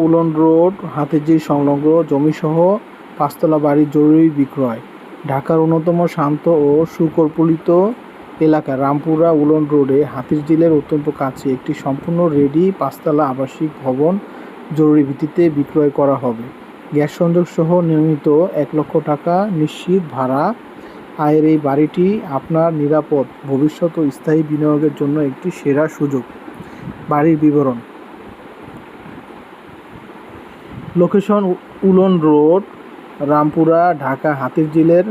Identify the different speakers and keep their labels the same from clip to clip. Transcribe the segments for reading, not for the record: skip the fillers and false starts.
Speaker 1: Woollen road, Hatirjheel সংলগ্ন জমিসহ 5 তলা বাড়ির জরুরি বিক্রয়। ঢাকার অন্যতম শান্ত ও সুপরিকল্পিত এলাকা রামপুরা উলন রোডে হাতিরঝিলের অত্যন্ত কাছে একটি সম্পূর্ণ রেডি 5 তলা আবাসিক ভবন জরুরি ভিত্তিতে বিক্রয় করা হবে। গ্যাস সংযোগ সহ নিয়মিত 1 লক্ষ টাকা নিশ্চিত ভাড়া আয়ের এই বাড়িটি আপনার নিরাপদ ভবিষ্যৎ ও স্থায়ী বিনিয়োগের জন্য একটি সেরা সুযোগ। বাড়ির বিবরণ। লোকেশন: উলন রোড, রামপুরা, ঢাকা হাতিরঝিলের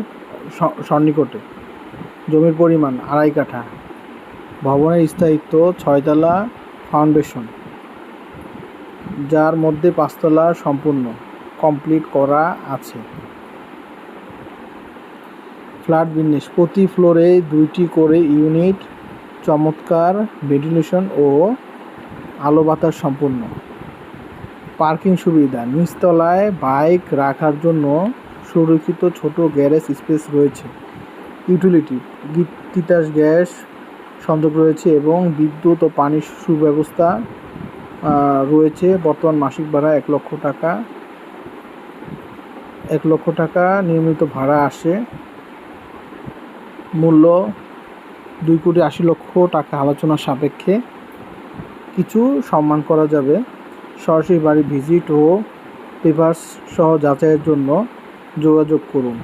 Speaker 1: সন্নিকটে। জমির পরিমাণ 2.5 কাঠা। ভবনের স্থায়িত্ব 6 তলা ফাউন্ডেশন, যার মধ্যে 5 তলা সম্পূর্ণ কমপ্লিট করা আছে। ফ্ল্যাট বিন্যাস: প্রতি ফ্লোরে 2টি করে ইউনিট, চমৎকার ভেন্টিলেশন ও আলো বাতাস সম্পন্ন। পার্কিং সুবিধা: নিচতলায় বাইক রাখার জন্য সুরক্ষিত ছোট গ্যারেজ স্পেস রয়েছে। ইউটিলিটি: তিতাস গ্যাস সংযোগ রয়েছে এবং বিদ্যুৎ ও পানির সুব্যবস্থা রয়েছে। বর্তমান মাসিক ভাড়া 1 লক্ষ টাকা। 1 লক্ষ টাকা নিয়মিত ভাড়া আসে। মূল্য 2,80,00,000 টাকা আলোচনা সাপেক্ষে কিছু সম্মান করা যাবে। সরাসরি বাড়ি ভিজিট ও পেপারস সহ যাচাইয়ের জন্য যোগাযোগ করুন।